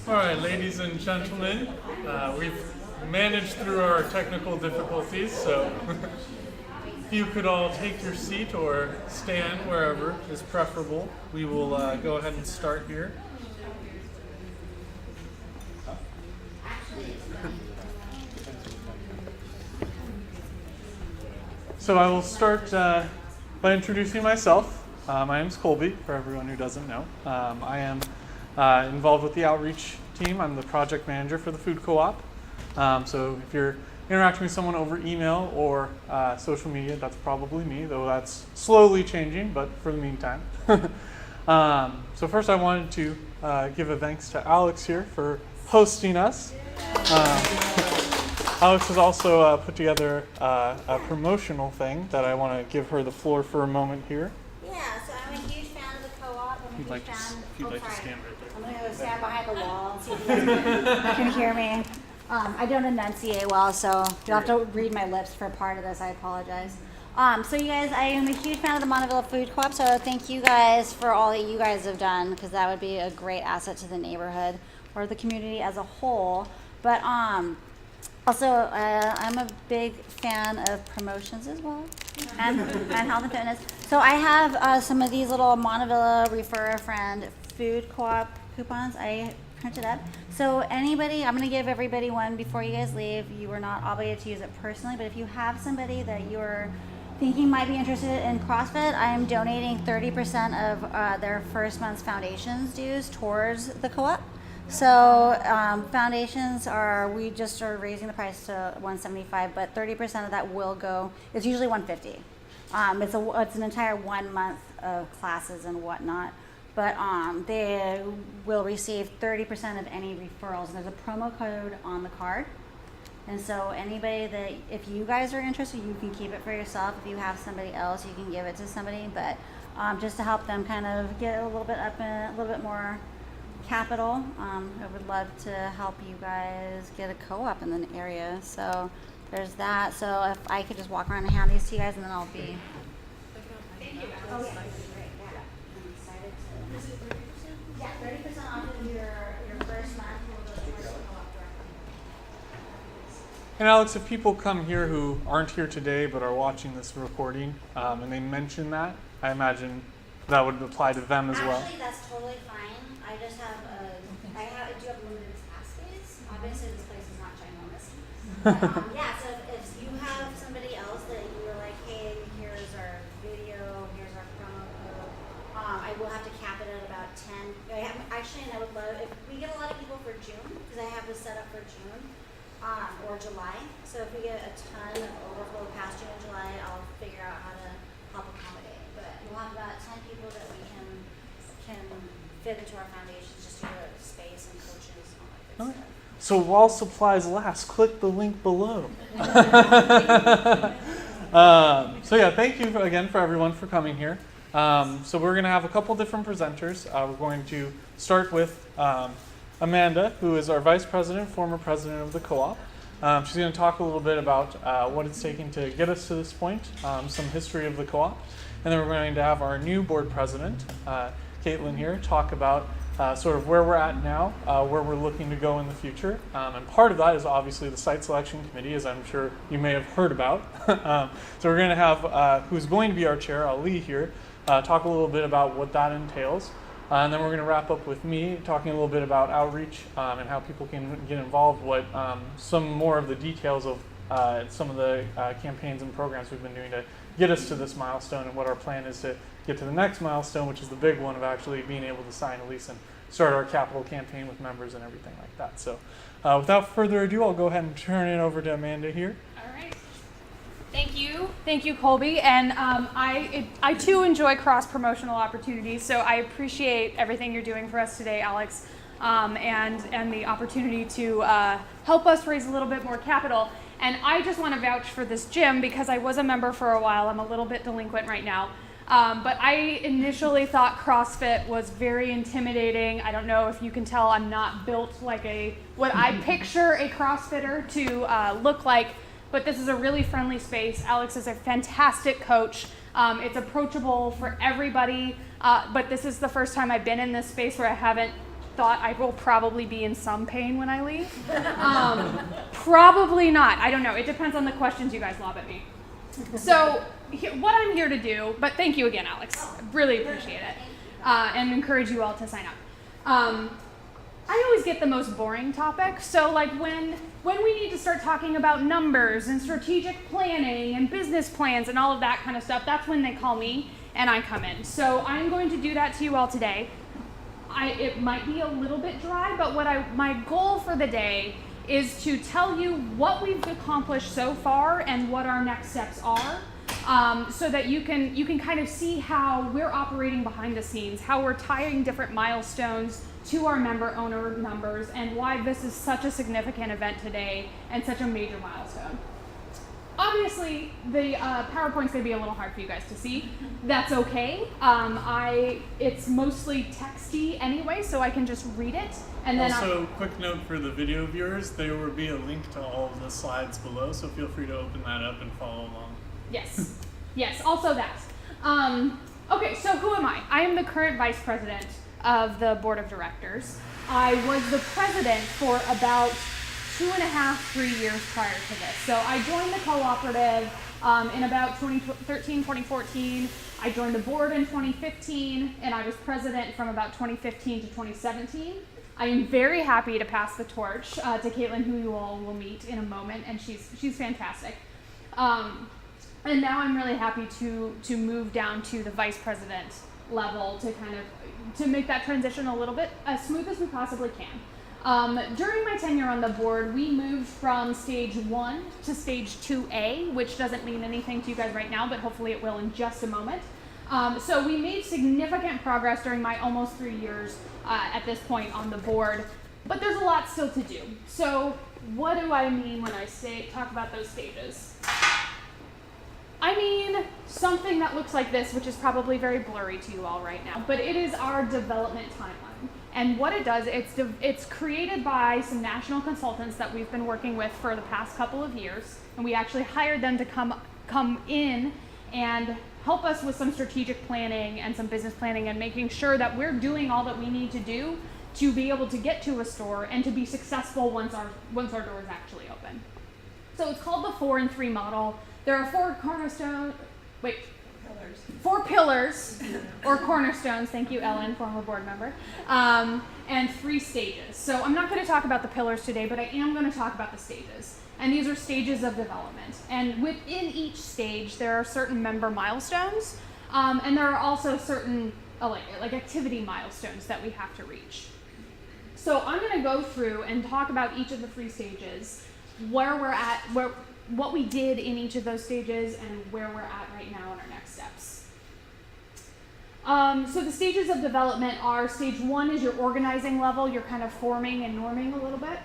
All right, ladies and gentlemen, we've managed through our technical difficulties, so if you could all take your seat or stand wherever is preferable, we will go ahead and start here. So I will start by introducing myself. My name is Colby, for everyone who doesn't know. I am involved with the outreach team. I'm the project manager for the food co-op. So if you're interacting with someone over email or social media, that's probably me, though that's slowly changing, but for the meantime. So first I wanted to give a thanks to Alex here for hosting us. Alex has also put together a promotional thing that I want to give her the floor for a moment here. Yeah, so I'm a huge fan of the co-op. If you'd like to stand right there. I'm going to go stand behind the wall and see if you guys can hear me. I don't enunciate well, so you'll have to read my lips for part of this. I apologize. So you guys, I am a huge fan of the Montavilla Food Co-op, so thank you guys for all that you guys have done, because that would be a great asset to the neighborhood or the community as a whole. But also, I'm a big fan of promotions as well, and health and fitness. So I have some of these little Montavilla Refer a Friend food co-op coupons I printed up. So anybody, I'm going to give everybody one before you guys leave. You are not obligated to use it personally, but if you have somebody that you're thinking might be interested in CrossFit, I am donating 30% of their first month's foundations dues towards the co-op. So foundations we just are raising the price to $175, but 30% of that will go, it's usually $150. It's an entire 1 month of classes and whatnot, but they will receive 30% of any referrals. And there's a promo code on the card. And so anybody that, if you guys are interested, you can keep it for yourself. If you have somebody else, you can give it to somebody, but just to help them kind of get a little bit up and a little bit more capital. I would love to help you guys get a co-op in the area. So there's that. So if I could just walk around and hand these to you guys, and then I'll be. Thank you. Oh, yeah. Great. Yeah. I'm excited to. Yeah, 30% off of your first month will go towards the co-op directly. And Alex, if people come here who aren't here today but are watching this recording, and they mention that, I imagine that would apply to them as well. Actually, that's totally fine. I just have I do have limited space. Obviously, this place is not ginormous. But, yeah, so if you have somebody else that you were like, hey, here's our video, here's our promo code, I will have to cap it at about 10. Actually, and I would love, if we get a lot of people for June, because I have this set up for June or July. So if we get a ton of overflow past June and July, I'll figure out how to help accommodate. But we'll have about 10 people that we can fit into our foundations just due to space and coaches and all that good stuff. So while supplies last, click the link below. So yeah, thank you again for everyone for coming here. So we're going to have a couple different presenters. We're going to start with Amanda, who is our vice president, former president of the co-op. She's going to talk a little bit about what it's taken to get us to this point, some history of the co-op. And then we're going to have our new board president, Caitlin here, talk about sort of where we're at now, where we're looking to go in the future. And part of that is obviously the site selection committee, as I'm sure you may have heard about. So we're going to have, who's going to be our chair, Ali here, talk a little bit about what that entails. And then we're going to wrap up with me talking a little bit about outreach and how people can get involved, what some more of the details of some of the campaigns and programs we've been doing to get us to this milestone, and what our plan is to get to the next milestone, which is the big one of actually being able to sign a lease and start our capital campaign with members and everything like that. So without further ado, I'll go ahead and turn it over to Amanda here. All right. Thank you, Colby. And I too enjoy cross-promotional opportunities, so I appreciate everything you're doing for us today, Alex, and the opportunity to help us raise a little bit more capital. And I just want to vouch for this gym because I was a member for a while. I'm a little bit delinquent right now. But I initially thought CrossFit was very intimidating. I don't know if you can tell, I'm not built like what I picture a CrossFitter to look like, but this is a really friendly space. Alex is a fantastic coach. It's approachable for everybody, but this is the first time I've been in this space where I haven't thought I will probably be in some pain when I leave. Probably not. I don't know. It depends on the questions you guys lob at me. So what I'm here to do, but thank you again, Alex. Really appreciate it. And encourage you all to sign up. I always get the most boring topics. So like when we need to start talking about numbers and strategic planning and business plans and all of that kind of stuff, that's when they call me and I come in. So I'm going to do that to you all today. It might be a little bit dry, but my goal for the day is to tell you what we've accomplished so far and what our next steps are, so that you can kind of see how we're operating behind the scenes, how we're tying different milestones to our member owner numbers, and why this is such a significant event today and such a major milestone. Obviously, the PowerPoint's going to be a little hard for you guys to see. That's okay. It's mostly texty anyway, so I can just read it. And then also, quick note for the video viewers, there will be a link to all of the slides below, so feel free to open that up and follow along. Yes. Yes, also that. Okay, so who am I? I am the current vice president of the board of directors. I was the president for about 2.5, 3 years prior to this. So I joined the cooperative in about 2013, 2014. I joined the board in 2015, and I was president from about 2015 to 2017. I am very happy to pass the torch to Caitlin, who you all will meet in a moment, and she's fantastic. And now I'm really happy to move down to the vice president level to make that transition a little bit as smooth as we possibly can. During my tenure on the board, we moved from stage 1 to stage 2A, which doesn't mean anything to you guys right now, but hopefully it will in just a moment. So we made significant progress during my almost 3 years at this point on the board, but there's a lot still to do. So what do I mean when I talk about those stages? I mean something that looks like this, which is probably very blurry to you all right now, but it is our development timeline. And what it does, it's created by some national consultants that we've been working with for the past couple of years, and we actually hired them to come in and help us with some strategic planning and some business planning and making sure that we're doing all that we need to do to be able to get to a store and to be successful once our doors actually open. So it's called the 4 and 3 model. There are 4 pillars or cornerstones, thank you Ellen, former board member, and 3 stages. So I'm not going to talk about the pillars today, but I am going to talk about the stages. And these are stages of development. And within each stage, there are certain member milestones, and there are also certain like activity milestones that we have to reach. So I'm going to go through and talk about each of the 3 stages, where we're at, what we did in each of those stages, and where we're at right now in our next steps. So the stages of development are, stage 1 is your organizing level, you're kind of forming and norming a little bit.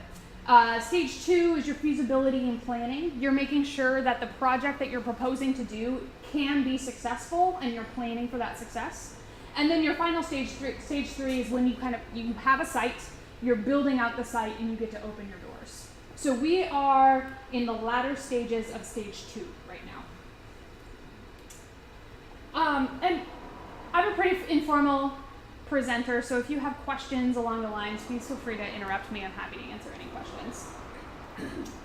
Stage 2 is your feasibility and planning. You're making sure that the project that you're proposing to do can be successful, and you're planning for that success. And then your final stage 3 is when you have a site, you're building out the site, and you get to open your doors. So we are in the latter stages of stage 2 right now. And I'm a pretty informal presenter, so if you have questions along the lines, please feel free to interrupt me. I'm happy to answer any questions.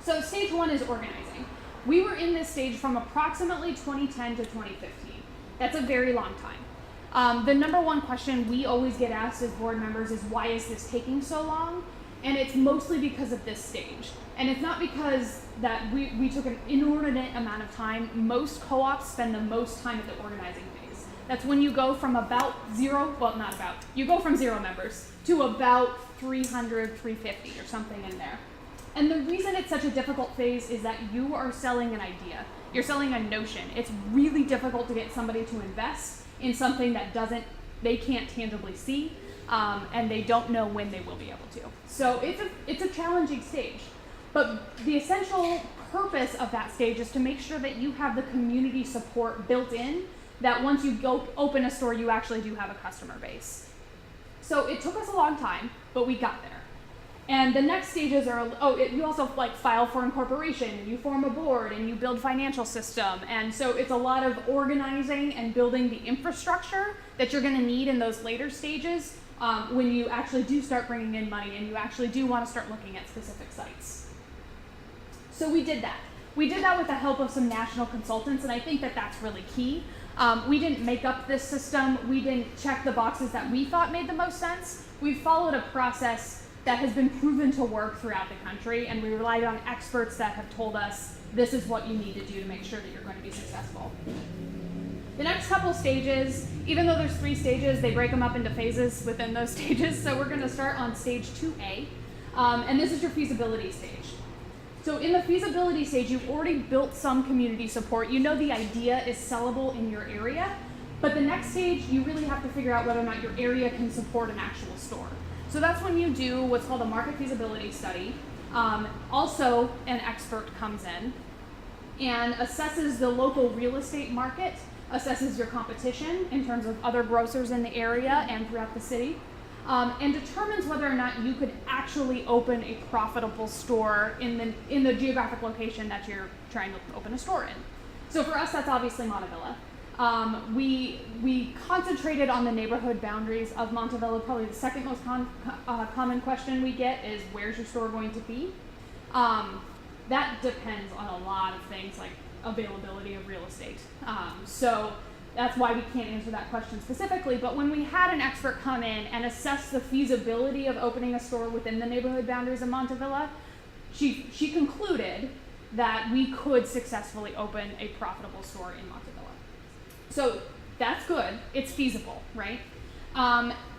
So stage 1 is organizing. We were in this stage from approximately 2010 to 2015. That's a very long time. The number one question we always get asked as board members is, why is this taking so long? And it's mostly because of this stage. And it's not because that we took an inordinate amount of time. Most co-ops spend the most time at the organizing phase. That's when you go from you go from 0 members to about 300, 350 or something in there. And the reason it's such a difficult phase is that you are selling an idea. You're selling a notion. It's really difficult to get somebody to invest in something that they can't tangibly see, and they don't know when they will be able to. So it's a challenging stage. But the essential purpose of that stage is to make sure that you have the community support built in, that once you go open a store, you actually do have a customer base. So it took us a long time, but we got there. And the next stages are, you also file for incorporation, and you form a board, and you build financial system. And so it's a lot of organizing and building the infrastructure that you're gonna need in those later stages when you actually do start bringing in money and you actually do want to start looking at specific sites. So we did that. We did that with the help of some national consultants, and I think that that's really key. We didn't make up this system. We didn't check the boxes that we thought made the most sense. We followed a process that has been proven to work throughout the country, and we relied on experts that have told us this is what you need to do to make sure that you're going to be successful. The next couple stages, even though there's 3 stages, they break them up into phases within those stages. So we're going to start on stage 2A, and this is your feasibility stage. So in the feasibility stage, you've already built some community support. You know the idea is sellable in your area, but the next stage, you really have to figure out whether or not your area can support an actual store. So that's when you do what's called a market feasibility study. Also, an expert comes in and assesses the local real estate market, assesses your competition in terms of other grocers in the area and throughout the city, and determines whether or not you could actually open a profitable store in the geographic location that you're trying to open a store in. So for us, that's obviously Montavilla. We concentrated on the neighborhood boundaries of Montavilla. Probably the second most common question we get is, where's your store going to be? That depends on a lot of things like availability of real estate. So that's why we can't answer that question specifically. But when we had an expert come in and assess the feasibility of opening a store within the neighborhood boundaries of Montavilla, she concluded that we could successfully open a profitable store in Montavilla. So that's good. It's feasible, right?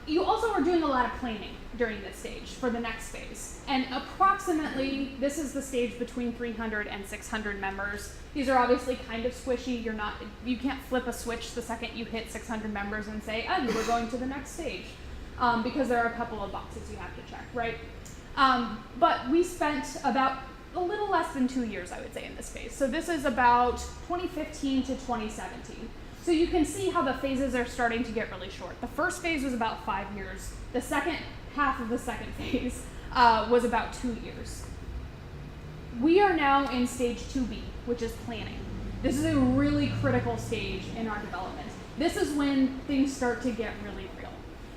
You also are doing a lot of planning during this stage for the next phase. And approximately, this is the stage between 300 and 600 members. These are obviously kind of squishy. You can't flip a switch the second you hit 600 members and say, oh, we're going to the next stage, because there are a couple of boxes you have to check, right? But we spent about a little less than 2 years, I would say, in this phase. So this is about 2015 to 2017. So you can see how the phases are starting to get really short. The first phase was about 5 years. The second half of the second phase was about 2 years. We are now in stage 2B, which is planning. This is a really critical stage in our development. This is when things start to get really real.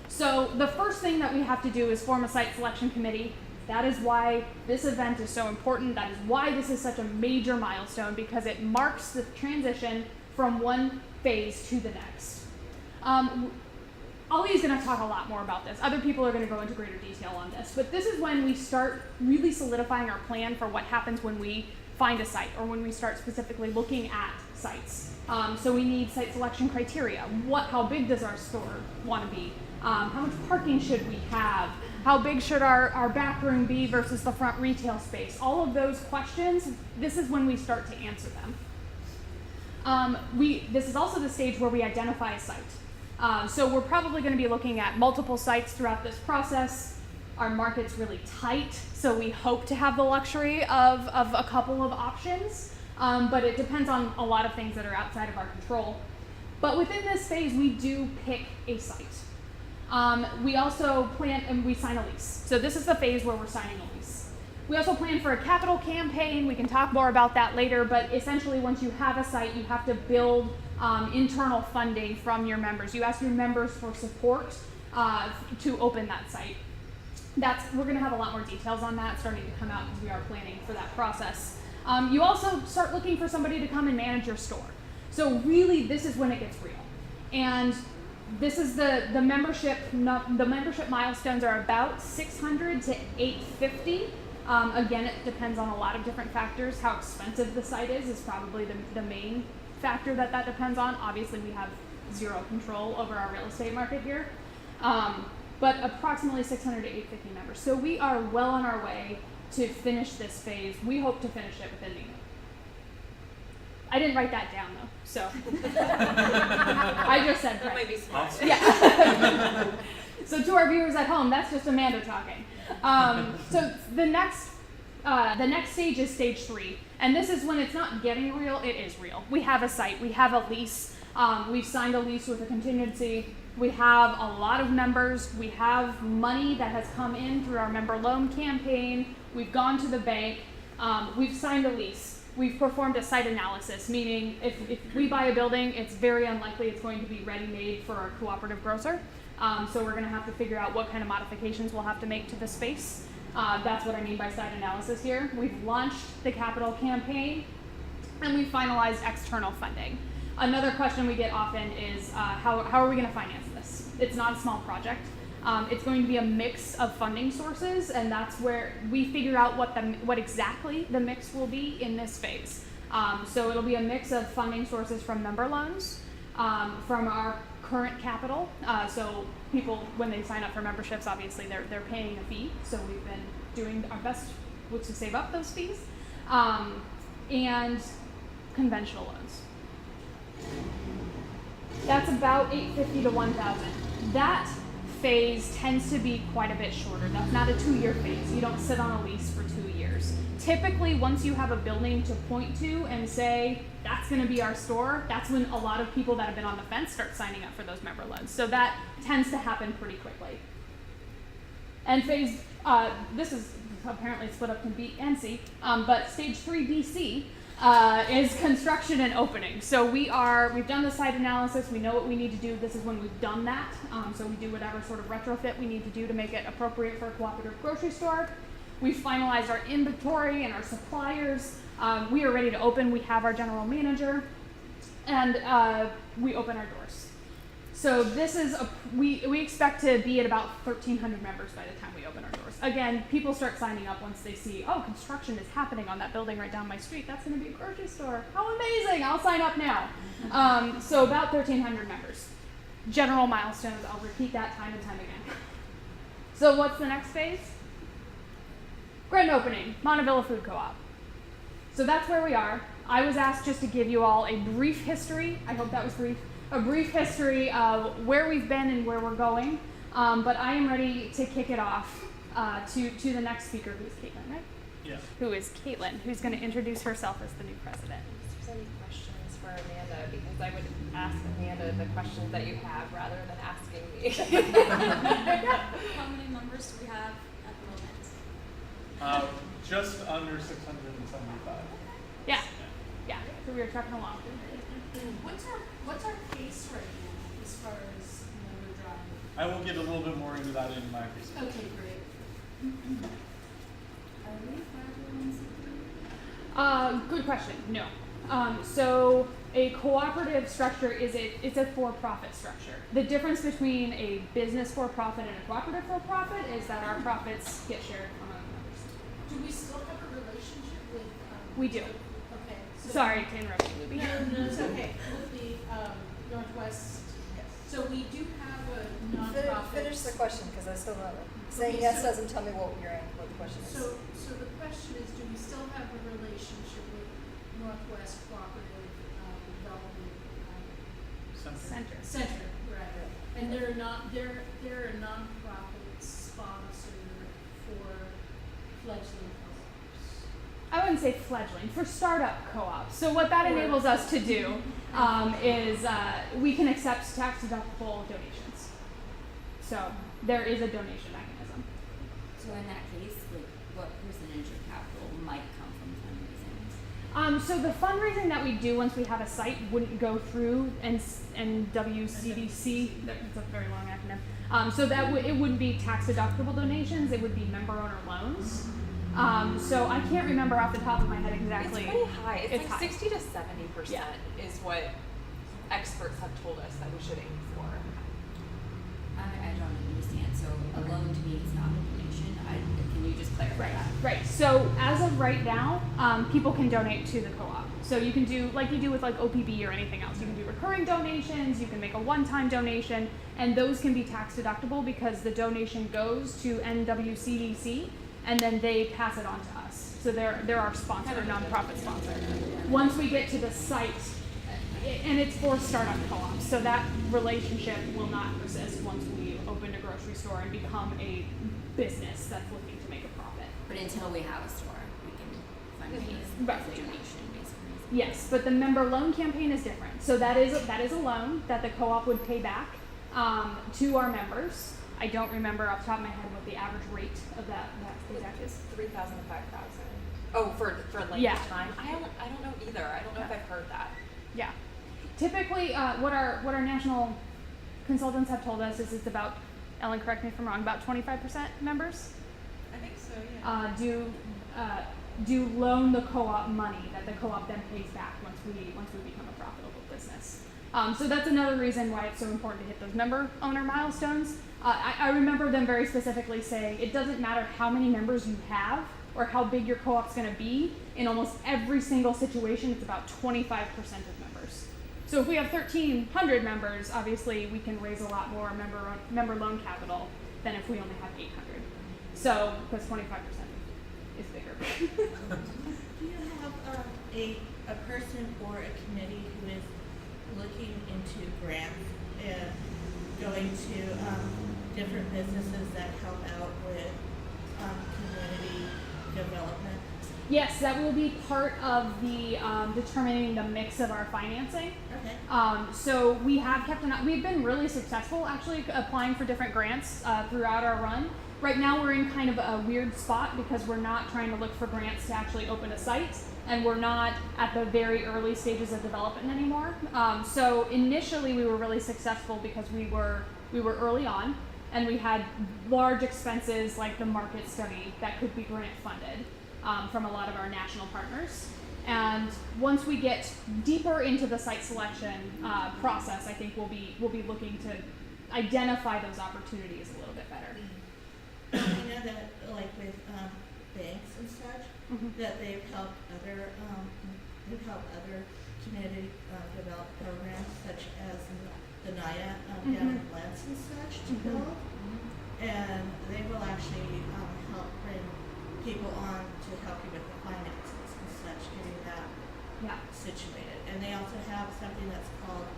So the first thing that we have to do is form a site selection committee. That is why this event is so important. That is why this is such a major milestone, because it marks the transition from one phase to the next. Ali is going to talk a lot more about this. Other people are going to go into greater detail on this. But this is when we start really solidifying our plan for what happens when we find a site, or when we start specifically looking at sites. So we need site selection criteria. How big does our store want to be? How much parking should we have? How big should our back room be versus the front retail space? All of those questions, this is when we start to answer them. This is also the stage where we identify a site. So we're probably going to be looking at multiple sites throughout this process. Our market's really tight, so we hope to have the luxury of a couple of options, but it depends on a lot of things that are outside of our control. But within this phase, we do pick a site. We also plan and we sign a lease. So this is the phase where we're signing a lease. We also plan for a capital campaign. We can talk more about that later, but essentially once you have a site, you have to build internal funding from your members. You ask your members for support to open that site. We're going to have a lot more details on that starting to come out because we are planning for that process. You also start looking for somebody to come and manage your store. So really, this is when it gets real. And this is the membership. The membership milestones are about 600 to 850. Again, it depends on a lot of different factors. How expensive the site is probably the main factor that depends on. Obviously, we have zero control over our real estate market here. But approximately 600 to 850 members. So we are well on our way to finish this phase. We hope to finish it within the year. I didn't write that down though, so I just said That might be smart. yeah. So to our viewers at home, that's just Amanda talking. So the next stage is stage 3, and this is when it's not getting real, it is real. We have a site, we have a lease, we've signed a lease with a contingency, we have a lot of members, we have money that has come in through our member loan campaign, we've gone to the bank, we've signed a lease. we've performed a site analysis, meaning if we buy a building, it's very unlikely it's going to be ready-made for our cooperative grocer. So we're going to have to figure out what kind of modifications we'll have to make to the space. That's what I mean by site analysis here. We've launched the capital campaign, and we've finalized external funding. Another question we get often is how are we going to finance this? It's not a small project. It's going to be a mix of funding sources, and that's where we figure out what exactly the mix will be in this phase. So it'll be a mix of funding sources from member loans, from our current capital. So people, when they sign up for memberships, obviously they're paying a fee. So we've been doing our best to save up those fees, and conventional loans. That's about $850 to $1,000. That phase tends to be quite a bit shorter. That's not a 2-year phase. You don't sit on a lease for 2 years. Typically, once you have a building to point to and say, that's going to be our store, that's when a lot of people that have been on the fence start signing up for those member loans. So that tends to happen pretty quickly. And phase, this is apparently split up to B and C, but stage 3BC is construction and opening. So we've done the site analysis, we know what we need to do, this is when we've done that. So we do whatever sort of retrofit we need to do to make it appropriate for a cooperative grocery store. We've finalized our inventory and our suppliers. We are ready to open, we have our general manager, and we open our doors. So this is, we expect to be at about 1,300 members by the time we open our doors. Again, people start signing up once they see, oh, construction is happening on that building right down my street. That's going to be a grocery store. How amazing! I'll sign up now. So about 1,300 members. General milestones, I'll repeat that time and time again. So what's the next phase? Grand opening, Montavilla Food Co-op. So that's where we are. I was asked just to give you all a brief history. I hope that was brief. A brief history of where we've been and where we're going. But I am ready to kick it off to the next speaker, who's Caitlin, right? Yeah. Who is Caitlin, who's going to introduce herself as the new president. If there's any questions for Amanda, because I would ask Amanda the questions that you have rather than asking me. How many members do we have at the moment? Just under 675. Yeah. So we were trucking along. What's our pace right now as far as member drive? I will get a little bit more into that in my presentation. Okay, great. Are we 501c3? Good question. No. So a cooperative structure it's a for-profit structure. The difference between a business for-profit and a cooperative for-profit is that our profits get shared among members. Do we still have a relationship with? We do. Okay. So Sorry to interrupt you, Luby. No, it's okay. With the Northwest. So we do have a nonprofit. Finish the question, because I still don't know. Saying yes doesn't tell me what the question is. So the question is, do we still have a relationship with Northwest Cooperative Development Center, right? And they're a nonprofit sponsor for fledgling co-ops. I wouldn't say fledgling, for startup co-ops. So what that enables us to do is we can accept tax-deductible donations. So there is a donation mechanism. So in that case, like, what percentage of capital might come from fundraising? So the fundraising that we do once we have a site wouldn't go through NWCDC. That's a very long acronym. So that it wouldn't be tax-deductible donations. It would be member-owner loans. So I can't remember off the top of my head exactly. It's pretty high. It's like high. 60 to 70% is what experts have told us that we should aim for. I don't understand. So a loan to me is not a donation. Can you just clarify that? Right. So as of right now, people can donate to the co-op. So you can do like you do with like OPB or anything else. You can do recurring donations. You can make a one-time donation, and those can be tax deductible because the donation goes to NWCDC, and then they pass it on to us. So they're our sponsor, nonprofit sponsor. Once we get to the site, and it's for startup co-ops, so that relationship will not persist once we open a grocery store and become a business that's looking to make a profit. But until we have a store, we can fundraise Right. as a donation, basically. Yes, but the member loan campaign is different. So that is a loan that the co-op would pay back to our members. I don't remember off the top of my head what the average rate of that exact is. 3,000 to 5,000. Oh, for length Yeah. of time? I don't know either. I don't know if I've heard that. Yeah. Typically, what our national consultants have told us is it's about, Ellen, correct me if I'm wrong, about 25% members I think so, yeah. do loan the co-op money that the co-op then pays back once we become a profitable business. So that's another reason why it's so important to hit those member owner milestones. I remember them very specifically saying it doesn't matter how many members you have or how big your co-op's going to be. In almost every single situation, it's about 25% of members. So if we have 1,300 members, obviously we can raise a lot more member loan capital than if we only have 800. So, because 25% is bigger. Do you have a person or a committee who is looking into grants and going to different businesses that help out with community development? Yes, that will be part of the determining the mix of our financing. Okay. So we have kept we've been really successful actually applying for different grants throughout our run. Right now we're in kind of a weird spot because we're not trying to look for grants to actually open a site, and we're not at the very early stages of development anymore. So initially we were really successful because we were early on, and we had large expenses like the market study that could be grant funded from a lot of our national partners. And once we get deeper into the site selection process, I think we'll be looking to identify those opportunities a little bit better. I know that, like with banks and such, that they've helped other community development programs, such as the NIA down in Lentz and such, to build, and they will actually help bring people on to help you with the finances and such, getting that situated. And they also have something that's called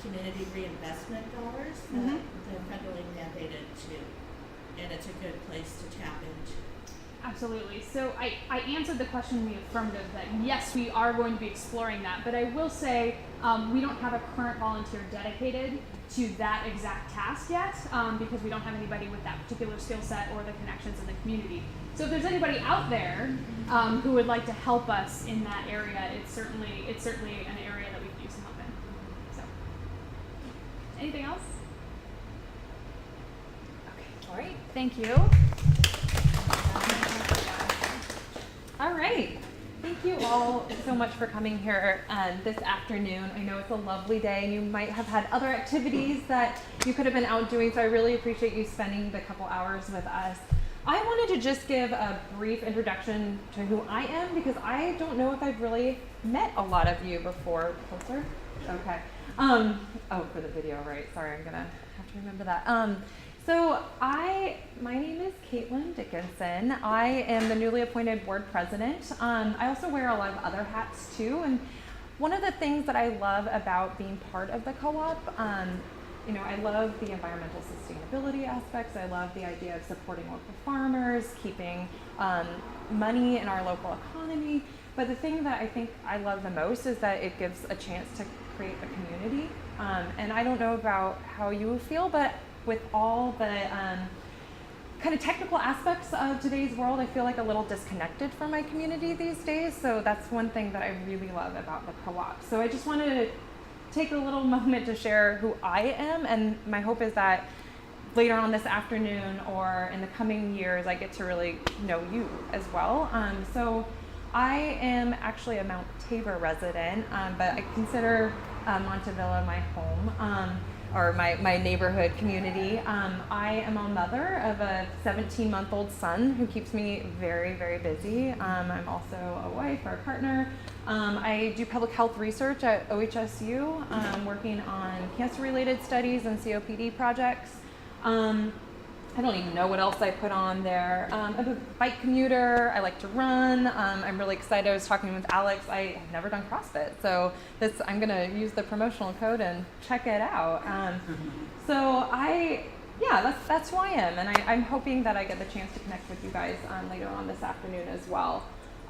community reinvestment dollars that they're federally mandated to. And it's a good place to tap into. Absolutely. So I answered the question in the affirmative that yes, we are going to be exploring that, but I will say we don't have a current volunteer dedicated to that exact task yet because we don't have anybody with that particular skill set or the connections in the community. So if there's anybody out there who would like to help us in that area, it's certainly an area that we could use some help in. So, anything else? All right. Thank you. All right. Thank you all so much for coming here this afternoon. I know it's a lovely day and you might have had other activities that you could have been out doing, so I really appreciate you spending the couple hours with us. I wanted to just give a brief introduction to who I am because I don't know if I've really met a lot of you before. Closer? Okay. Oh, for the video, right. Sorry, I'm gonna have to remember that. So my name is Caitlin Dickinson. I am the newly appointed board president. I also wear a lot of other hats too. And one of the things that I love about being part of the co-op, I love the environmental sustainability aspects. I love the idea of supporting local farmers, keeping money in our local economy. But the thing that I think I love the most is that it gives a chance to create a community. And I don't know about how you feel, but with all the kind of technical aspects of today's world, I feel like a little disconnected from my community these days. So that's one thing that I really love about the co-op. So I just wanted to take a little moment to share who I am, and my hope is that later on this afternoon or in the coming years, I get to really know you as well. So I am actually a Mount Tabor resident, but I consider Montavilla my home. Or my neighborhood community. I am a mother of a 17-month-old son who keeps me very, very busy. I'm also a wife or a partner. I do public health research at OHSU, working on cancer-related studies and COPD projects. I don't even know what else I put on there. I'm a bike commuter. I like to run. I'm really excited. I was talking with Alex. I have never done CrossFit, so I'm going to use the promotional code and check it out. That's who I am, and I'm hoping that I get the chance to connect with you guys later on this afternoon as well.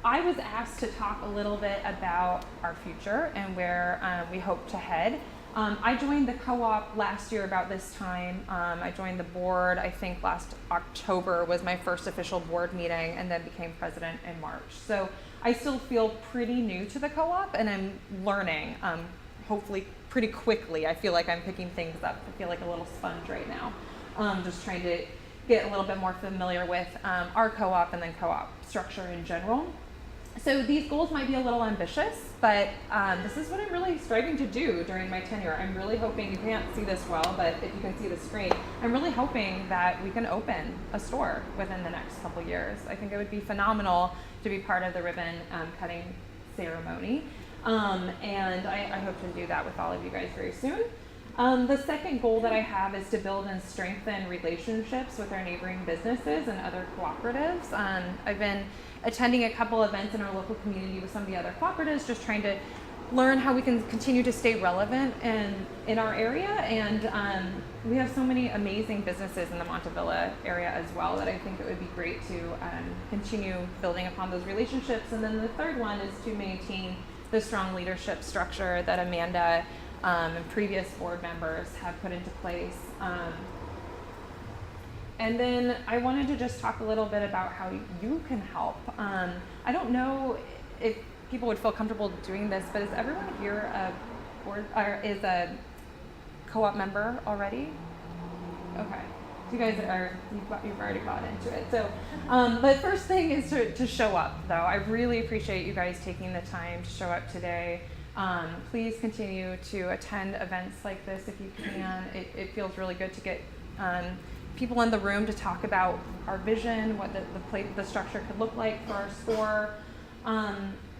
I was asked to talk a little bit about our future and where we hope to head. I joined the co-op last year about this time. I joined the board, I think last October was my first official board meeting, and then became president in March. So I still feel pretty new to the co-op, and I'm learning, hopefully pretty quickly. I feel like I'm picking things up. I feel like a little sponge right now. Just trying to get a little bit more familiar with our co-op and then co-op structure in general. So these goals might be a little ambitious, but this is what I'm really striving to do during my tenure. I'm really hoping, you can't see this well, but if you can see the screen, I'm really hoping that we can open a store within the next couple years. I think it would be phenomenal to be part of the ribbon cutting ceremony. And I hope to do that with all of you guys very soon. The second goal that I have is to build and strengthen relationships with our neighboring businesses and other cooperatives. I've been attending a couple events in our local community with some of the other cooperatives, just trying to learn how we can continue to stay relevant in our area. And we have so many amazing businesses in the Montavilla area as well that I think it would be great to continue building upon those relationships. And then the third one is to maintain the strong leadership structure that Amanda and previous board members have put into place. And then I wanted to just talk a little bit about how you can help. I don't know if people would feel comfortable doing this, but is everyone here a board or is a co-op member already? Okay, so you guys are you've already got into it. So the first thing is to show up, though. I really appreciate you guys taking the time to show up today. Please continue to attend events like this if you can. It feels really good to get people in the room to talk about our vision, what the structure could look like for our store.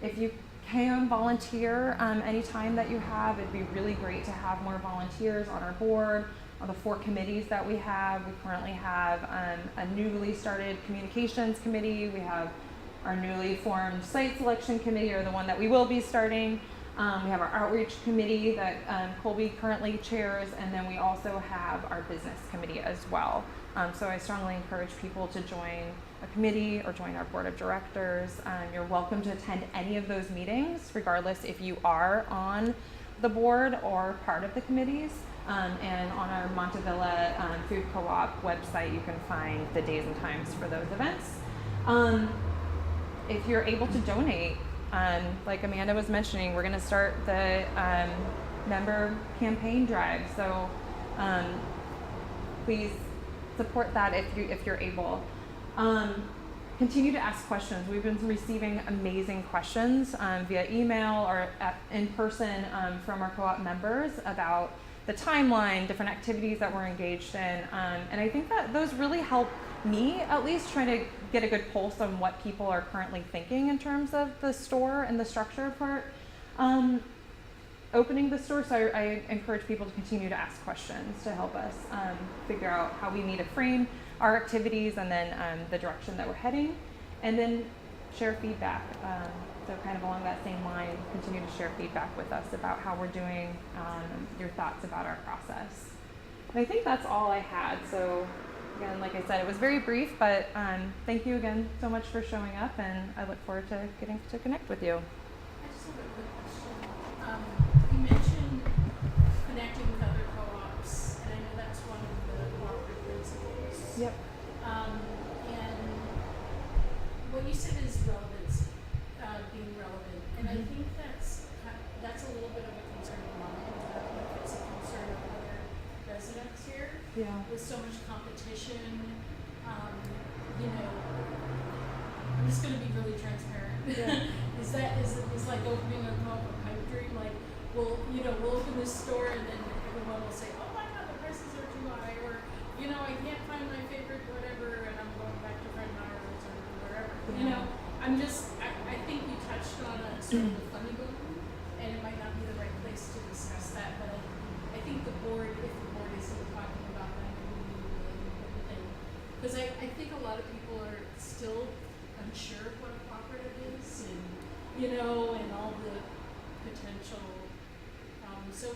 If you can volunteer any time that you have, it'd be really great to have more volunteers on our board, on the 4 committees that we have. We currently have a newly started communications committee. We have our newly formed site selection committee, or the one that we will be starting. We have our outreach committee that Colby currently chairs, and then we also have our business committee as well. So I strongly encourage people to join a committee or join our board of directors. You're welcome to attend any of those meetings, regardless if you are on the board or part of the committees. And on our Montavilla Food Co-op website, you can find the days and times for those events. If you're able to donate, like Amanda was mentioning, we're going to start the member campaign drive. So please support that if you're able. Continue to ask questions. We've been receiving amazing questions via email or in person from our co-op members about the timeline, different activities that we're engaged in. And I think that those really help me at least try to get a good pulse on what people are currently thinking in terms of the store and the structure for opening the store. So I encourage people to continue to ask questions to help us figure out how we need to frame our activities and then the direction that we're heading, and then share feedback. So kind of along that same line, continue to share feedback with us about how we're doing, your thoughts about our process. And I think that's all I had. So again, like I said, it was very brief, but thank you again so much for showing up, and I look forward to getting to connect with you. I just have a quick question. You mentioned connecting with other co-ops, and I know that's one of the cooperative principles. Yep. And what you said is relevancy, being relevant, and I think that's a little bit of a concern of mine. I don't know if it's a concern of other residents here. Yeah. With so much competition, you know, I'm just going to be really transparent. Yeah. is like opening a co-op a pipe dream? Like, we'll open this store and then everyone will say, oh my God, the prices are too high, or you know, I can't find my favorite whatever, and I'm going back to Fred Meyer's or wherever. You know, I think you touched on a sort of a funny bone, and it might not be the right place to discuss that, but I think the board, if the board isn't talking about that, it would be a really important thing. Because I think a lot of people are still unsure of what a cooperative is, and you know, and all the potential. So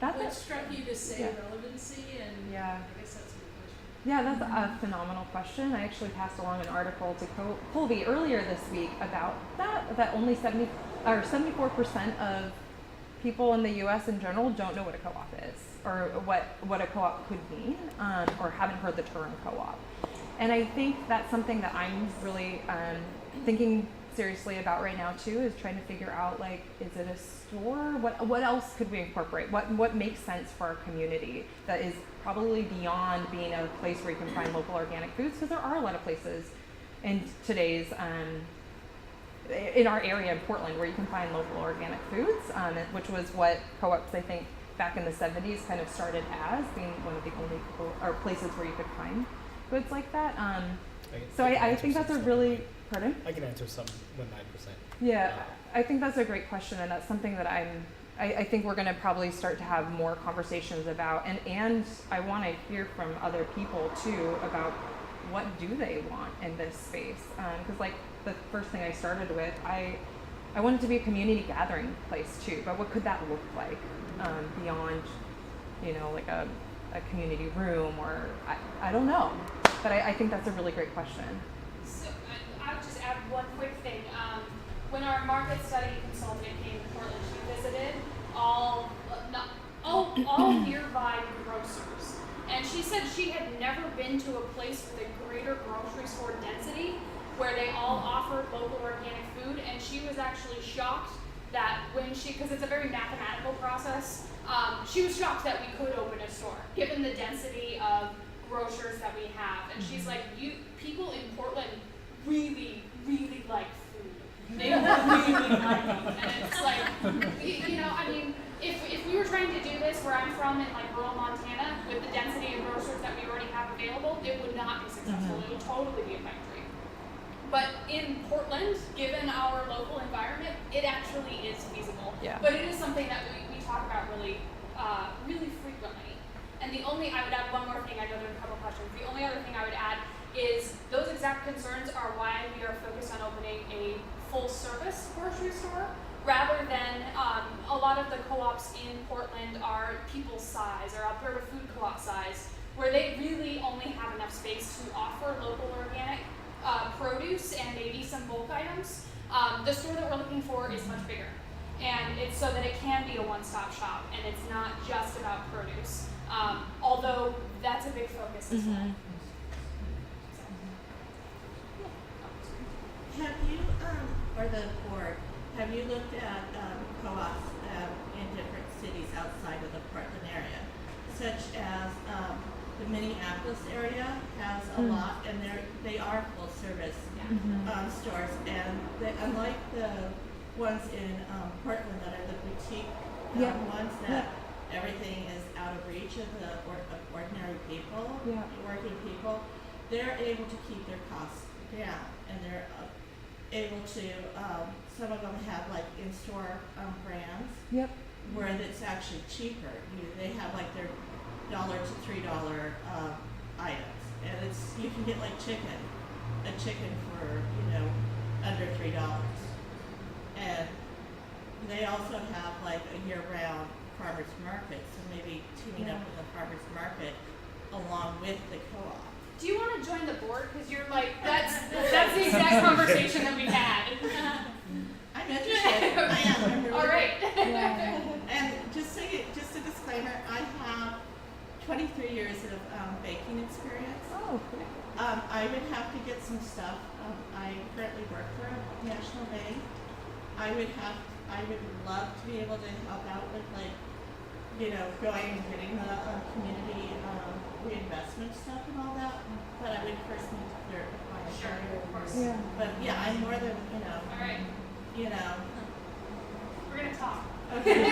what struck you to say relevancy, and I guess that's my question. Yeah, that's a phenomenal question. I actually passed along an article to Colby earlier this week about that only 74% of people in the U.S. in general don't know what a co-op is, or what a co-op could mean, or haven't heard the term co-op. And I think that's something that I'm really thinking seriously about right now too is trying to figure out, like, is it a store? What else could we incorporate? What makes sense for our community that is probably beyond being a place where you can find local organic foods, because there are a lot of places in today's in our area in Portland where you can find local organic foods, which was what co-ops, I think, back in the 70s kind of started as being one of the only people or places where you could find goods like that. So I think that's a really, pardon? I can answer some with 9%. Yeah, I think that's a great question, and that's something that I think we're going to probably start to have more conversations about, and I want to hear from other people too about what do they want in this space, because like the first thing I started with, I want it to be a community gathering place too, but what could that look like beyond, you know, like a community room, or I don't know, but I think that's a really great question. So I would just add one quick thing. When our market study consultant came to Portland, she visited all nearby grocers. And she said she had never been to a place with a greater grocery store density where they all offered local organic food. And she was actually shocked that because it's a very mathematical process, she was shocked that we could open a store given the density of grocers that we have. And she's like, people in Portland really, really like food. They really like it. And it's like, you know, I mean, if we were trying to do this where I'm from in like rural Montana with the density of grocers that we already have available, it would not be successful. It would totally be a factory. But in Portland, given our local environment, it actually is feasible. Yeah. But it is something that we talk about really frequently. And I would add one more thing. I know there are a couple questions. The only other thing I would add is those exact concerns are why we are focused on opening a full-service grocery store rather than a lot of the co-ops in Portland are people's size or Alberta Food Co-op size, where they really only have enough space to offer local organic produce and maybe some bulk items. The store that we're looking for is much bigger, and it's so that it can be a one-stop shop and it's not just about produce. Although that's a big focus as well. Have you, or the board, have you looked at co-ops in different cities outside of the Portland area, such as the Minneapolis area has a lot, and they are full-service stores, and unlike the ones in Portland that are the boutique ones that everything is out of reach of the ordinary people, working people, they're able to keep their costs down, and they're able to, some of them have like in-store brands where it's actually cheaper. They have like their $1 to $3 items, and you can get like a chicken for, you know, under $3. And they also have like a year-round farmers market, so maybe teaming up with the farmers market along with the co-op. Do you want to join the board? Because you're like, that's the exact conversation that we had. I'm interested. I am. All right. And just a disclaimer, I have 23 years of baking experience. Oh, cool. I would have to get some stuff. I currently work for a national bank. I would love to be able to help out with, like, you know, going and getting the community reinvestment stuff and all that. But I would first need to clear my Sure, of course. Yeah. But yeah, I'm more than, you know. All right. You know. We're going to talk. Okay.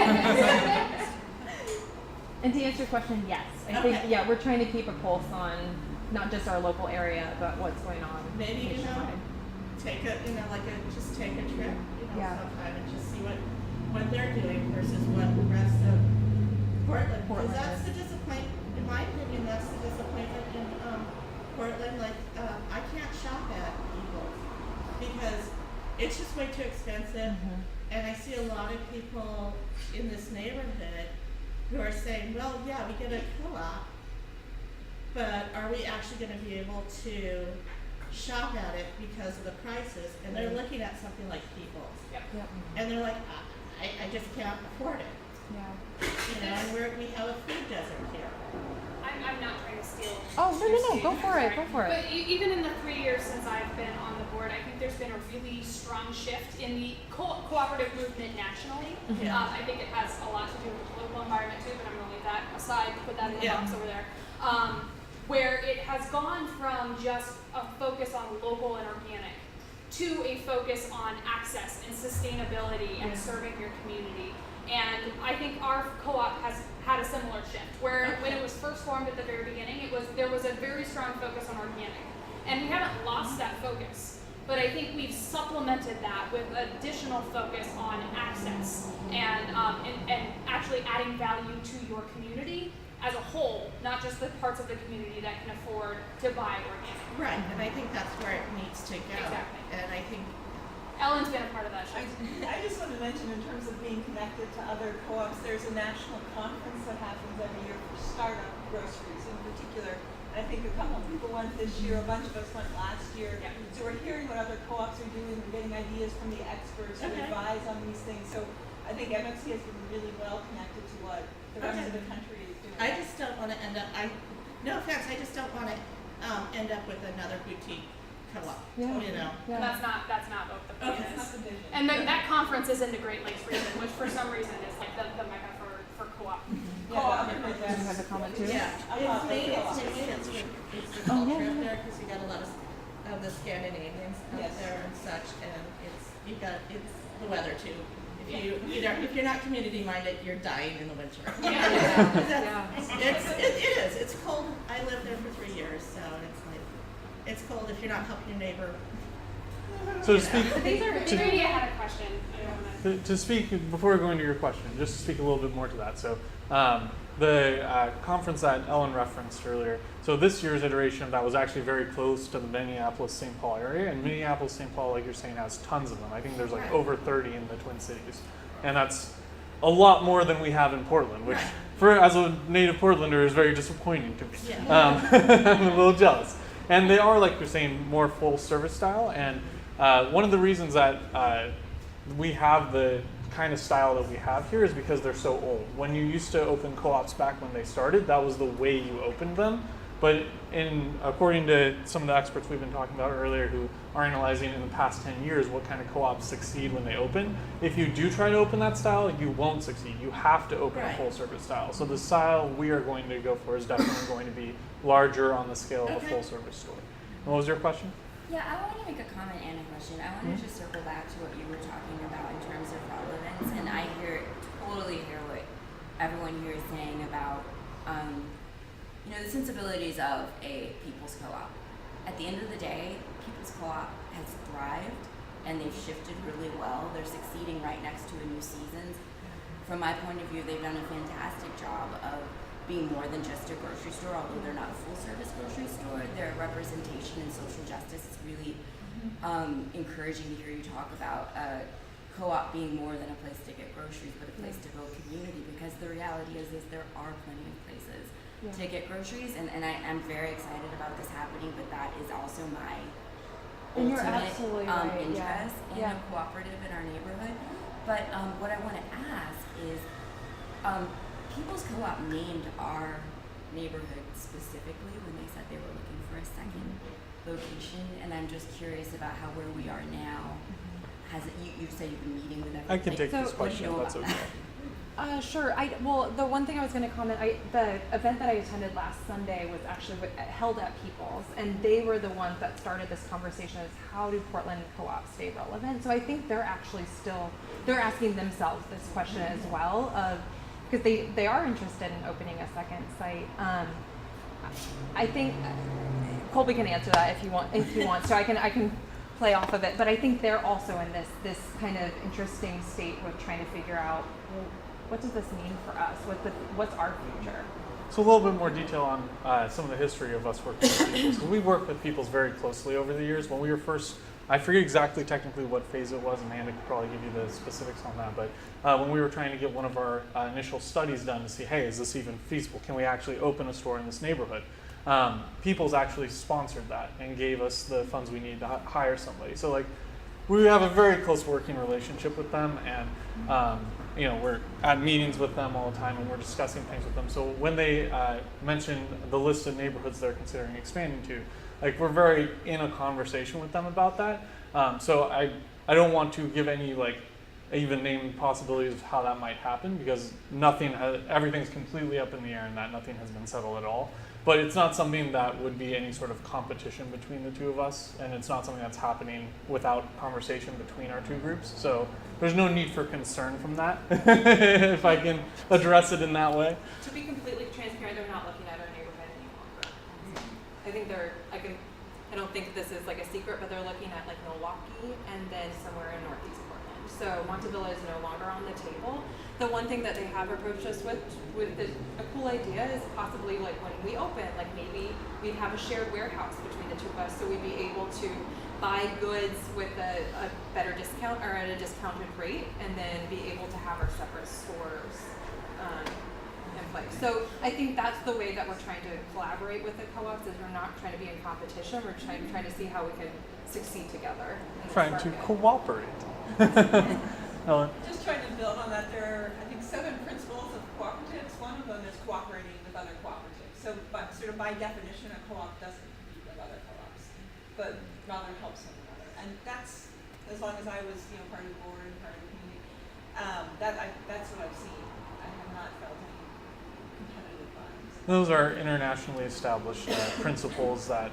And to answer your question, yes. I Okay. think, we're trying to keep a pulse on not just our local area, but what's going on Maybe, you know, nationwide. take a trip, you know, Yeah. sometime and just see what they're doing versus what the rest of Portland. Because that's the disappointment, in my opinion, that's the disappointment in Portland. Like, I can't shop at Eagles because it's just way too expensive. And I see a lot of people in this neighborhood who are saying, well, yeah, we get a co-op, but are we actually going to be able to shop at it because of the prices? And they're looking at something like People's, and they're like, I just can't afford it. You know, and we have a food desert here. I'm not trying to steal. Oh, no, No, go for it. Go for it. But even in the 3 years since I've been on the board, I think there's been a really strong shift in the cooperative movement nationally. I think it has a lot to do with the political environment too, but I'm going to leave that aside, put that in the box over there. Where it has gone from just a focus on local and organic to a focus on access and sustainability and serving your community. And I think our co-op has had a similar shift, where when it was first formed at the very beginning, there was a very strong focus on organic. And we haven't lost that focus, but I think we've supplemented that with additional focus on access and actually adding value to your community as a whole, not just the parts of the community that can afford to buy organic. Right, and I think that's where it needs to go. Exactly. And I think Ellen's been a part of that shift. I just want to mention, in terms of being connected to other co-ops, there's a national conference that happens every year for startup groceries in particular. I think a couple of people went this year, a bunch of us went last year. Yeah. So we're hearing what other co-ops are doing, we're getting ideas from the experts who advise on these things. So I think MXC has been really well connected to what the rest of the country is doing. I just don't want to end up, no offense, I just don't want to end up with another boutique co-op, you know. And that's not what the point That's not is. the vision. And that conference is in the Great Lakes region, which for some reason is like the mecca for co-op. Co-op. You have a comment too? Yeah, it's made sense with it's the culture up there, because you got a lot of the Scandinavians up there and such, and it's the weather too. If you're not community minded, you're dying in the winter. It's cold. I lived there for 3 years, so it's cold if you're not helping your neighbor. So to speak, Maybe I had a question. I don't know. to speak before we go into your question, just to speak a little bit more to that. So the conference that Ellen referenced earlier. So this year's iteration of that was actually very close to the Minneapolis-St. Paul area, and Minneapolis-St. Paul, like you're saying, has tons of them. I think there's like over 30 in the Twin Cities, and that's a lot more than we have in Portland, which as a native Portlander is very disappointing to me. I'm a little jealous. And they are, like you're saying, more full service style. And one of the reasons that we have the kind of style that we have here is because they're so old. When you used to open co-ops back when they started, that was the way you opened them. But according to some of the experts we've been talking about earlier who are analyzing in the past 10 years what kind of co-ops succeed when they open, if you do try to open that style, you won't succeed. You have to open a full service style. So the style we are going to go for is definitely going to be larger on the scale of a full service store. And what was your question? Yeah, I want to make a comment and a question. I want to just circle back to what you were talking about in terms of relevance, and I totally hear what everyone here is saying about the sensibilities of a people's co-op. At the end of the day, people's co-op has thrived and they've shifted really well. They're succeeding right next to a New Seasons. From my point of view, they've done a fantastic job of being more than just a grocery store, although they're not a full service grocery store. Their representation in social justice is really encouraging to hear you talk about co-op being more than a place to get groceries, but a place to build community, because the reality is there are plenty of places to get groceries, and I'm very excited about this happening, but that is also my And you're ultimate absolutely right. interest in a cooperative in our neighborhood. But what I want to ask is, People's Co-op named our neighborhood specifically when they said they were looking for a second location, and I'm just curious about where we are now. Has it? You said you've been meeting with everybody. I can take this what do question you know if that's about okay. that? Sure. Well, the one thing I was going to comment, the event that I attended last Sunday was actually held at People's, and they were the ones that started this conversation as how do Portland co-ops stay relevant? So I think they're actually they're asking themselves this question as well, because they are interested in opening a second site. I think Colby can answer that if he wants to. I can play off of it, but I think they're also in this kind of interesting state with trying to figure out, well, what does this mean for us? What's our future? So a little bit more detail on some of the history of us working with Peoples. So we worked with Peoples very closely over the years. When we were first, I forget exactly technically what phase it was, Amanda could probably give you the specifics on that, but when we were trying to get one of our initial studies done to see, hey, is this even feasible? Can we actually open a store in this neighborhood? Peoples actually sponsored that and gave us the funds we needed to hire somebody. So we have a very close working relationship with them, and we're at meetings with them all the time and we're discussing things with them. So when they mention the list of neighborhoods they're considering expanding to, like, we're very in a conversation with them about that. So I don't want to give any even name possibilities of how that might happen, because everything's completely up in the air and that nothing has been settled at all. But it's not something that would be any sort of competition between the two of us, and it's not something that's happening without conversation between our two groups. So there's no need for concern from that, if I can address it in that way. To be completely transparent, they're not looking at our neighborhood any longer. I think I don't think this is like a secret, but they're looking at like Milwaukee and then somewhere in Northeast Portland. So Montavilla is no longer on the table. The one thing that they have approached us with a cool idea is possibly like when we open, like maybe we'd have a shared warehouse between the two of us, so we'd be able to buy goods with a better discount or at a discounted rate, and then be able to have our separate stores in place. So I think that's the way that we're trying to collaborate with the co-ops, is we're not trying to be in competition, we're trying to see how we can succeed together. Trying to cooperate. Ellen? Just trying to build on that, there are, I think, 7 principles of cooperatives. One of them is cooperating with other cooperatives. So, but sort of by definition, a co-op doesn't compete with other co-ops, but rather helps one another. And that's, as long as I was, part of the board and part of the community, that's what I've seen. I have not felt any competitive vibes. Those are internationally established principles that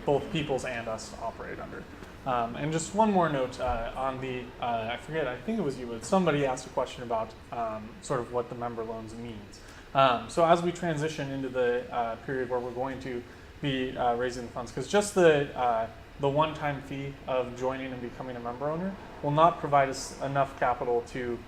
both Peoples and us operate under. And just one more note on the, I forget, I think it was you, but somebody asked a question about sort of what the member loans means. So as we transition into the period where we're going to be raising the funds, because just the one-time fee of joining and becoming a member owner will not provide us enough capital to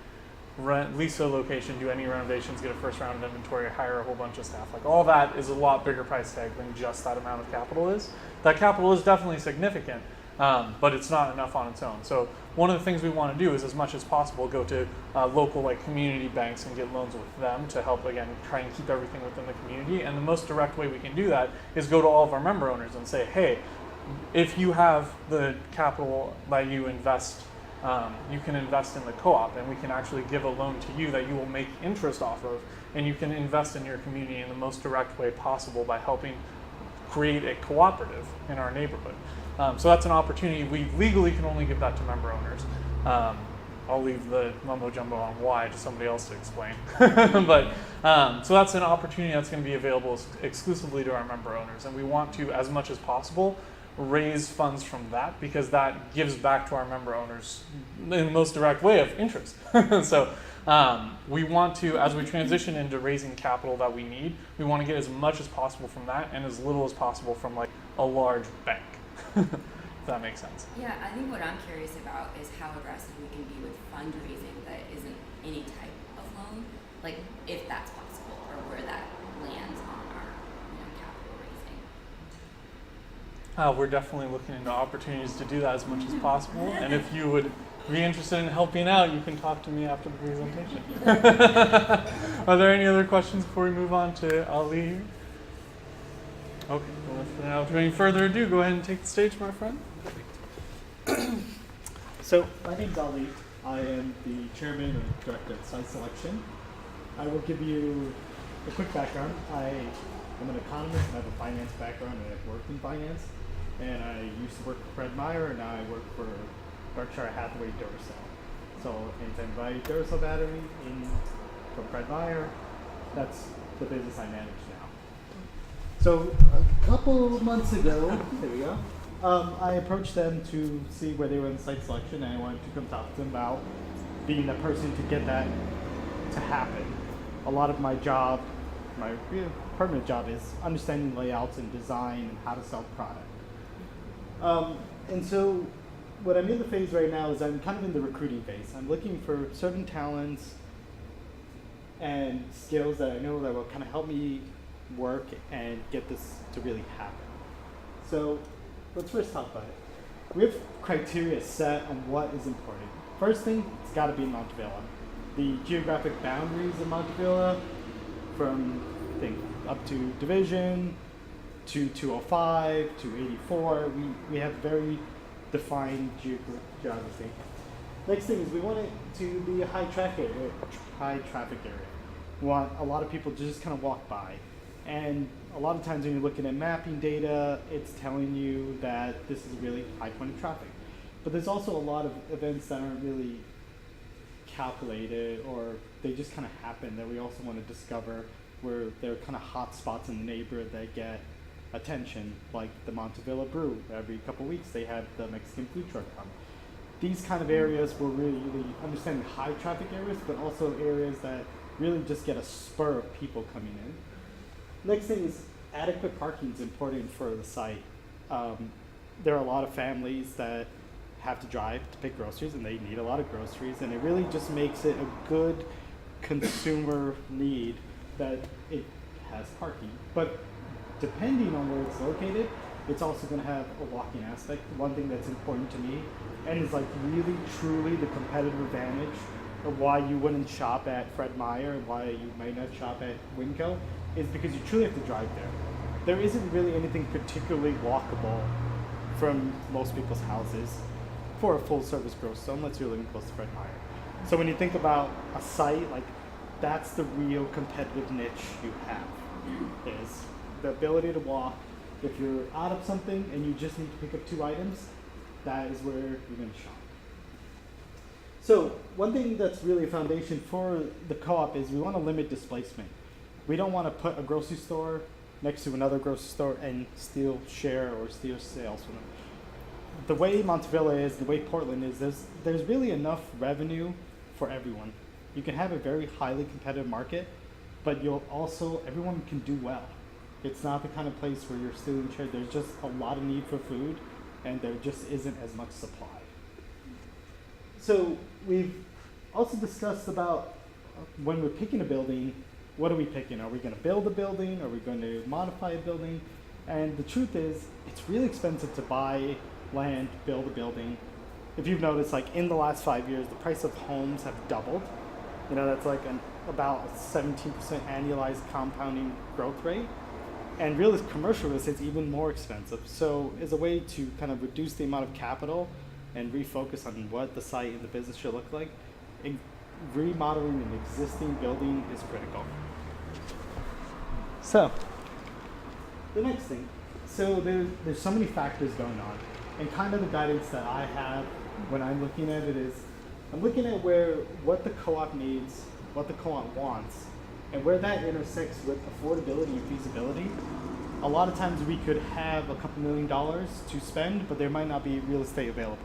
lease a location, do any renovations, get a first round of inventory, hire a whole bunch of staff. Like, all that is a lot bigger price tag than just that amount of capital is. That capital is definitely significant. But it's not enough on its own. So one of the things we want to do is, as much as possible, go to local community banks and get loans with them to help, again, try and keep everything within the community. And the most direct way we can do that is go to all of our member owners and say, hey, if you have the capital that you invest, you can invest in the co-op, and we can actually give a loan to you that you will make interest off of, and you can invest in your community in the most direct way possible by helping create a cooperative in our neighborhood. So that's an opportunity. We legally can only give that to member owners. I'll leave the mumbo jumbo on why to somebody else to explain. But so that's an opportunity that's going to be available exclusively to our member owners, and we want to, as much as possible, raise funds from that, because that gives back to our member owners in the most direct way of interest. So we want to, as we transition into raising capital that we need, we want to get as much as possible from that and as little as possible from a large bank. If that makes sense. Yeah, I think what I'm curious about is how aggressive we can be with fundraising that isn't any type of loan, like if that's possible, or where that lands on our capital raising. We're definitely looking into opportunities to do that as much as possible, and if you would be interested in helping out, you can talk to me after the presentation. Are there any other questions before we move on to Ali here? Okay, well, without any further ado, go ahead and take the stage, my friend. So, my name's Ali. I am the chairman and director of site selection. I will give you a quick background. I am an economist and I have a finance background, and I've worked in finance. And I used to work for Fred Meyer, and now I work for Berkshire Hathaway Duracell. So, anytime I buy a Duracell battery from Fred Meyer, that's the business I manage now. So a couple months ago, there we go, I approached them to see where they were in site selection, and I wanted to come talk to them about being the person to get that to happen. A lot of my job, my permanent job, is understanding layouts and design and how to sell product. And so what I'm in the phase right now is I'm kind of in the recruiting phase. I'm looking for certain talents and skills that I know that will kind of help me work and get this to really happen. So let's first talk about it. We have criteria set on what is important. First thing, it's got to be Montavilla. The geographic boundaries of Montavilla, from up to Division to 205 to 84, we have very defined geography. Next thing is we want it to be a high traffic area. We want a lot of people to just kind of walk by. And a lot of times when you're looking at mapping data, it's telling you that this is a really high point of traffic. But there's also a lot of events that aren't really calculated, or they just kind of happen, that we also want to discover, where there are kind of hot spots in the neighborhood that get attention, like the Montavilla Brew. Every couple weeks they have the Mexican food truck come. These kind of areas will really understand high traffic areas, but also areas that really just get a spur of people coming in. Next thing is adequate parking is important for the site. There are a lot of families that have to drive to pick groceries, and they need a lot of groceries, and it really just makes it a good consumer need that it has parking. But depending on where it's located, it's also going to have a walking aspect. One thing that's important to me, and is like really truly the competitive advantage of why you wouldn't shop at Fred Meyer and why you might not shop at Winco, is because you truly have to drive there. There isn't really anything particularly walkable from most people's houses for a full service grocery store unless you're living close to Fred Meyer. So when you think about a site, like that's the real competitive niche you have, is the ability to walk. If you're out of something and you just need to pick up 2 items, that is where you're going to shop. So one thing that's really a foundation for the co-op is we want to limit displacement. We don't want to put a grocery store next to another grocery store and steal share or steal sales from them. The way Montavilla is, the way Portland is, there's really enough revenue for everyone. You can have a very highly competitive market, but everyone can do well. It's not the kind of place where you're stealing share. There's just a lot of need for food, and there just isn't as much supply. So we've also discussed about when we're picking a building, what are we picking? Are we going to build a building? Are we going to modify a building? And the truth is, it's really expensive to buy land, build a building. If you've noticed, like in the last 5 years, the price of homes have doubled. That's like about a 17% annualized compounding growth rate. And commercial real estate's even more expensive. So as a way to kind of reduce the amount of capital and refocus on what the site and the business should look like, remodeling an existing building is critical. So, the next thing. So there's so many factors going on. And kind of the guidance that I have when I'm looking at it is, I'm looking at what the co-op needs, what the co-op wants, and where that intersects with affordability and feasibility. A lot of times we could have a couple $1 million to spend, but there might not be real estate available.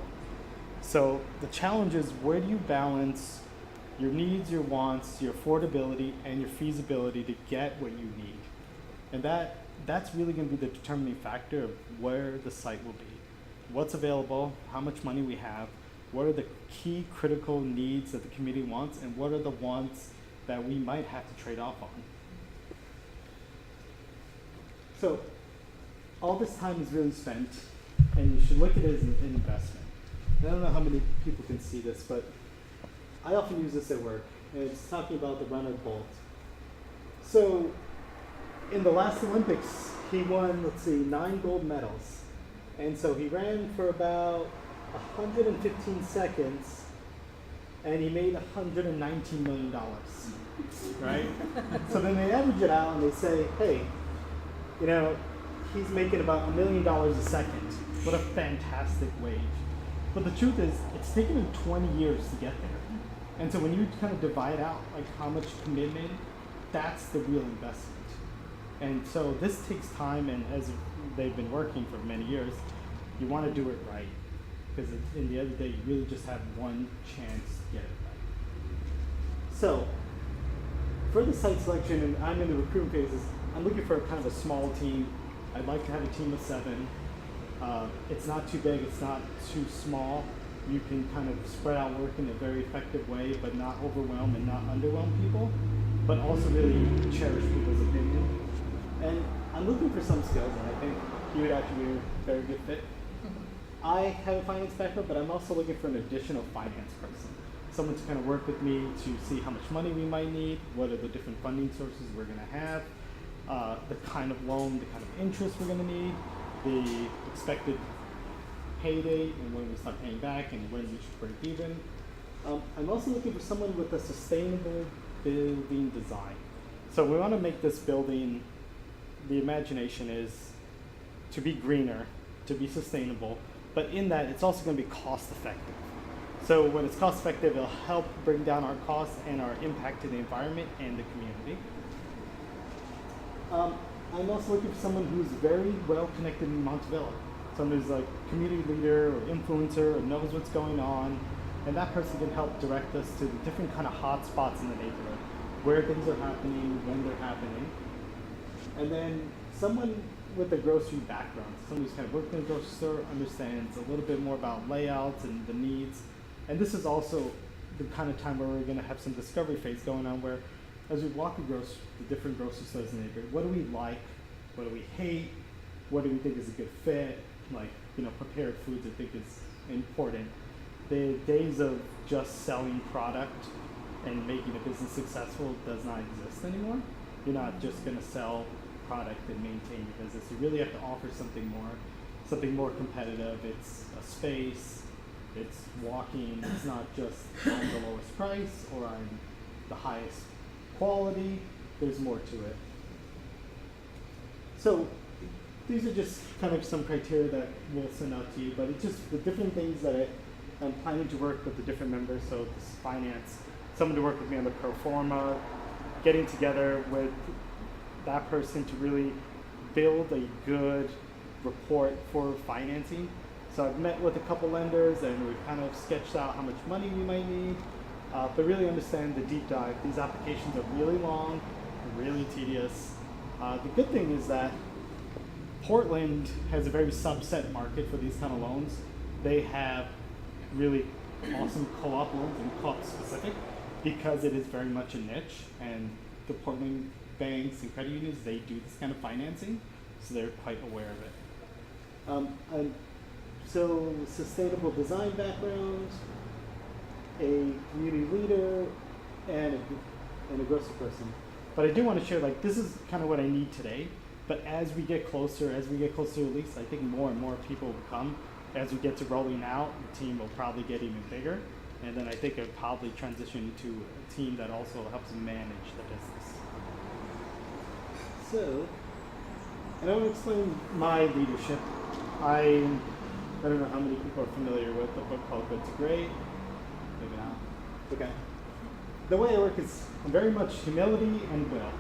So the challenge is, where do you balance your needs, your wants, your affordability, and your feasibility to get what you need? And that's really going to be the determining factor of where the site will be. What's available, how much money we have, what are the key critical needs that the community wants, and what are the wants that we might have to trade off on. So all this time is really spent, and you should look at it as an investment. I don't know how many people can see this, but I often use this at work, and it's talking about the runner Bolt. So in the last Olympics, he won, 9 gold medals. And so he ran for about 115 seconds, and he made $119 million, right? So then they average it out and they say, hey, he's making about $1 million a second. What a fantastic wage. But the truth is, it's taken him 20 years to get there. And so when you kind of divide out like how much commitment, that's the real investment. And so this takes time, and as they've been working for many years, you want to do it right. Because in the end of the day, you really just have one chance to get it right. So, for the site selection, and I'm in the recruitment phases, I'm looking for kind of a small team. I'd like to have a team of 7. It's not too big, it's not too small. You can kind of spread out work in a very effective way, but not overwhelm and not underwhelm people, but also really cherish people's opinion. And I'm looking for some skills, and I think you would actually be a very good fit. I have a finance background, but I'm also looking for an additional finance person. Someone to kind of work with me to see how much money we might need, what are the different funding sources we're going to have, the kind of loan, the kind of interest we're going to need, the expected pay date, and when we start paying back, and when we should break even. I'm also looking for someone with a sustainable building design. So we want to make this building, the imagination is to be greener, to be sustainable, but in that it's also going to be cost effective. So when it's cost effective, it'll help bring down our costs and our impact to the environment and the community. I'm also looking for someone who's very well connected in Montavilla. Someone who's like community leader or influencer or knows what's going on, and that person can help direct us to the different kind of hot spots in the neighborhood, where things are happening, when they're happening. And then someone with a grocery background, someone who's kind of worked in a grocery store, understands a little bit more about layouts and the needs. And this is also the kind of time where we're going to have some discovery phase going on, where as we walk the different grocery stores in the neighborhood, what do we like, what do we hate, what do we think is a good fit, like, you know, prepared foods I think is important. The days of just selling product and making a business successful does not exist anymore. You're not just going to sell product and maintain your business. You really have to offer something more competitive. It's a space, it's walking, it's not just on the lowest price or on the highest quality. There's more to it. So these are just kind of some criteria that we'll send out to you, but it's just the different things that I'm planning to work with the different members. So this finance, someone to work with me on the pro forma, getting together with that person to really build a good report for financing. So I've met with a couple lenders and we've kind of sketched out how much money we might need, but really understand the deep dive. These applications are really long, really tedious. The good thing is that Portland has a very subset market for these kind of loans. They have really awesome co-op loans and co-op specific because it is very much a niche, and the Portland banks and credit unions, they do this kind of financing, so they're quite aware of it. So sustainable design background, a community leader, and a grocery person. But I do want to share, like, this is kind of what I need today. But as we get closer to release, I think more and more people will come. As we get to rolling out, the team will probably get even bigger. And then I think it'll probably transition into a team that also helps manage the business. So, and I want to explain my leadership. I don't know how many people are familiar with the book called Good to Great. Maybe not. Okay. The way I work is very much humility and will.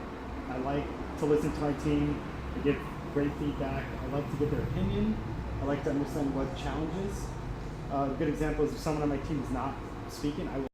I like to listen to my team. I get great feedback. I like to get their opinion. I like to understand what challenges. A good example is if someone on my team is not speaking, I will